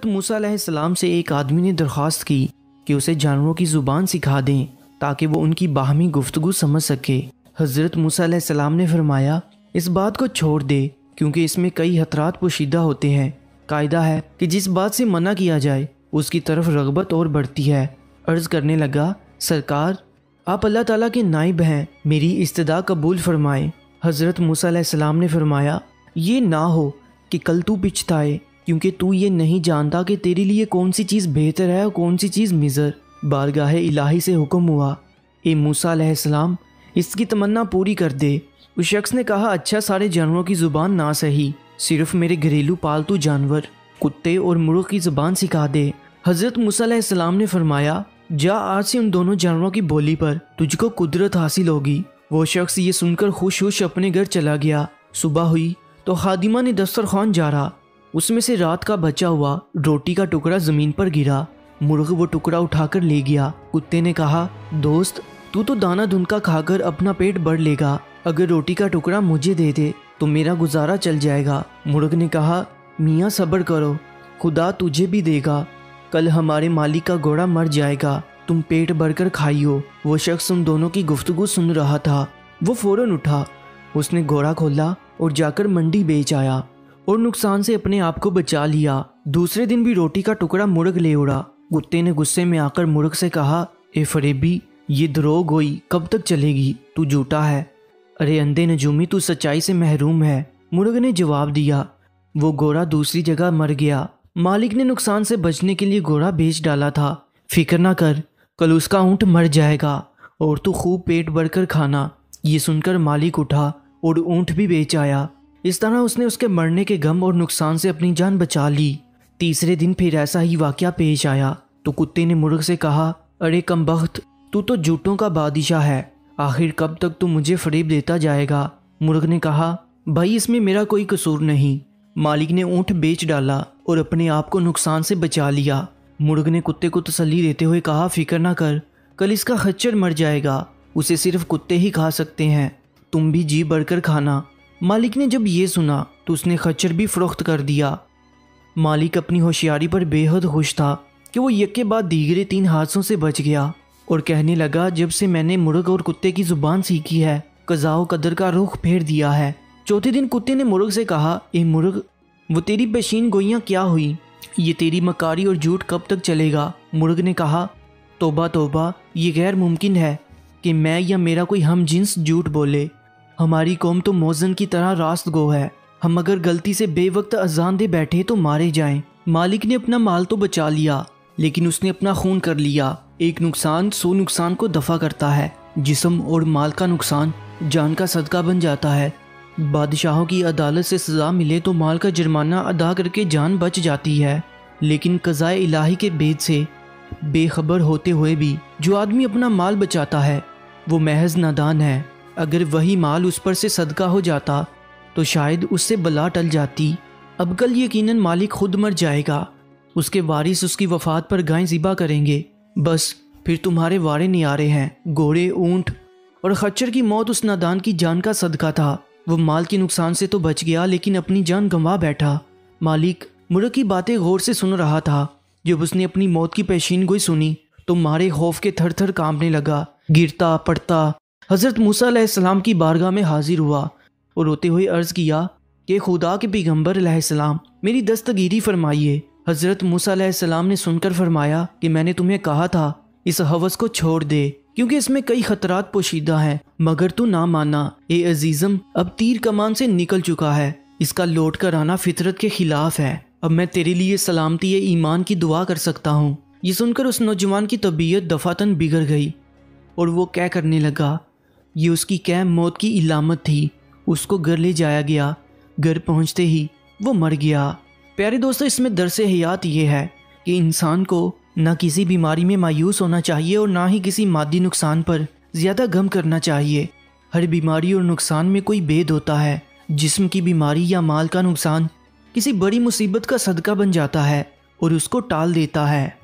मूसा अलैहिस्सलाम से एक आदमी ने दरख्वास्त की कि उसे जानवरों की ज़ुबान सिखा दें ताकि वो उनकी बाहमी गुफ्तगू समझ सके। हज़रत मूसा अलैहिस्सलाम ने फरमाया, इस बात को छोड़ दे क्योंकि इसमें कई खतरात पोशीदा होते हैं। कायदा है कि जिस बात से मना किया जाए उसकी तरफ रगबत और बढ़ती है। अर्ज़ करने लगा, सरकार आप अल्लाह ताला के नाइब हैं, मेरी इस्तदा कबूल फरमाएं। हज़रत मूसा अलैहिस्सलाम ने फरमाया, ये ना हो कि कल तू पिछताए क्योंकि तू ये नहीं जानता कि तेरे लिए कौन सी चीज़ बेहतर है और कौन सी चीज़ मिज़र। बारगाह इलाही से हुक्म हुआ, ए मूसा अलैहिस्सलाम इसकी तमन्ना पूरी कर दे। उस शख्स ने कहा, अच्छा सारे जानवरों की ज़ुबान ना सही, सिर्फ मेरे घरेलू पालतू जानवर कुत्ते और मुर्ग की ज़ुबान सिखा दे। हज़रत मूसा अलैहिस्सलाम ने फरमाया, जा आज से उन दोनों जानवरों की बोली पर तुझको कुदरत हासिल होगी। वो शख्स ये सुनकर खुश अपने घर चला गया। सुबह हुई तो खादिमा ने दस्तरखान जारा, उसमें से रात का बचा हुआ रोटी का टुकड़ा ज़मीन पर गिरा। मुर्ग वो टुकड़ा उठाकर ले गया। कुत्ते ने कहा, दोस्त तू तो दाना धुनका खाकर अपना पेट भर लेगा, अगर रोटी का टुकड़ा मुझे दे दे तो मेरा गुजारा चल जाएगा। मुर्ग ने कहा, मियाँ सब्र करो, खुदा तुझे भी देगा, कल हमारे मालिक का घोड़ा मर जाएगा, तुम पेट भरकर खाइयो। वो शख्स उन दोनों की गुफ्तगू सुन रहा था। वो फौरन उठा, उसने घोड़ा खोला और जाकर मंडी बेच आया और नुकसान से अपने आप को बचा लिया। दूसरे दिन भी रोटी का टुकड़ा मुर्ग ले उड़ा। कुत्ते ने गुस्से में आकर मुर्ग से कहा, ए फरेबी ये द्रोह गोई कब तक चलेगी, तू झूठा है। अरे अंधे नजूमी तू सच्चाई से महरूम है। मुर्ग ने जवाब दिया, वो घोड़ा दूसरी जगह मर गया, मालिक ने नुकसान से बचने के लिए घोड़ा बेच डाला था। फिक्र ना कर, कल उसका ऊँट मर जाएगा और तू खूब पेट भरकर खाना। ये सुनकर मालिक उठा और ऊँट भी बेच आया। इस तरह उसने उसके मरने के गम और नुकसान से अपनी जान बचा ली। तीसरे दिन फिर ऐसा ही वाक़या पेश आया तो कुत्ते ने मुर्ग से कहा, अरे कमबख्त तू तो झूठों का बादशाह है, आखिर कब तक तू मुझे फरेब देता जाएगा। मुर्ग ने कहा, भाई इसमें मेरा कोई कसूर नहीं, मालिक ने ऊँट बेच डाला और अपने आप को नुकसान से बचा लिया। मुर्ग ने कुत्ते को तसल्ली देते हुए कहा, फिक्र ना कर, कल इसका खच्चर मर जाएगा, उसे सिर्फ कुत्ते ही खा सकते हैं, तुम भी जी भरकर खाना। मालिक ने जब ये सुना तो उसने खच्चर भी फ़रोख्त कर दिया। मालिक अपनी होशियारी पर बेहद खुश था कि वो यके बाद दीगरे 3 हादसों से बच गया और कहने लगा, जब से मैंने मुर्ग और कुत्ते की ज़ुबान सीखी है कज़ा व कदर का रुख फेर दिया है। चौथे दिन कुत्ते ने मुर्ग से कहा, ए मुर्ग वो तेरी पेशीन गोइयाँ क्या हुई, ये तेरी मकारी और झूठ कब तक चलेगा। मुर्ग ने कहा, तौबा तौबा, ये गैर मुमकिन है कि मैं या मेरा कोई हम जिन्स झूठ बोले, हमारी कौम तो मौज़न की तरह रास्त गो है, हम अगर गलती से बेवक्त अजान दे बैठे तो मारे जाएं। मालिक ने अपना माल तो बचा लिया लेकिन उसने अपना खून कर लिया। एक नुकसान 100 नुकसान को दफ़ा करता है। जिस्म और माल का नुकसान जान का सदका बन जाता है। बादशाहों की अदालत से सज़ा मिले तो माल का जुर्माना अदा करके जान बच जाती है, लेकिन क़ज़ाए इलाही के भेद से बेखबर होते हुए भी जो आदमी अपना माल बचाता है वो महज नादान है। अगर वही माल उस पर से सदका हो जाता तो शायद उससे बला टल जाती। अब कल यकीनन मालिक खुद मर जाएगा, उसके वारिस उसकी वफ़ात पर गायें ज़िबा करेंगे, बस फिर तुम्हारे वारे न्यारे हैं। घोड़े, ऊँट और खच्चर की मौत उस नादान की जान का सदका था। वो माल के नुकसान से तो बच गया लेकिन अपनी जान गंवा बैठा। मालिक मुर्ग की बातें गौर से सुन रहा था। जब उसने अपनी मौत की पेशीन गोई सुनी तो मारे खौफ के थर थर कांपने लगा। गिरता पड़ता हज़रत मूसा अलैहिस्सलाम की बारगाह में हाजिर हुआ और रोते हुए अर्ज़ किया कि खुदा के पैगम्बर अलैहिस्सलाम मेरी दस्तगीरी फरमाइए। हज़रत मूसा अलैहिस्सलाम ने सुनकर फरमाया कि मैंने तुम्हें कहा था इस हवस को छोड़ दे क्योंकि इसमें कई खतरात पोशीदा हैं, मगर तू ना माना। ए अजीज़म अब तीर कमान से निकल चुका है, इसका लौट कर आना फितरत के खिलाफ है। अब मैं तेरे लिए सलामती ईमान की दुआ कर सकता हूँ। ये सुनकर उस नौजवान की तबीयत दफातन बिगड़ गई और वो क्या करने लगा। ये उसकी कैम मौत की इलामत थी। उसको घर ले जाया गया। घर पहुँचते ही वो मर गया। प्यारे दोस्तों, इसमें दरसे हयात ये है कि इंसान को ना किसी बीमारी में मायूस होना चाहिए और ना ही किसी मादी नुकसान पर ज़्यादा गम करना चाहिए। हर बीमारी और नुकसान में कोई भेद होता है। जिस्म की बीमारी या माल का नुकसान किसी बड़ी मुसीबत का सदका बन जाता है और उसको टाल देता है।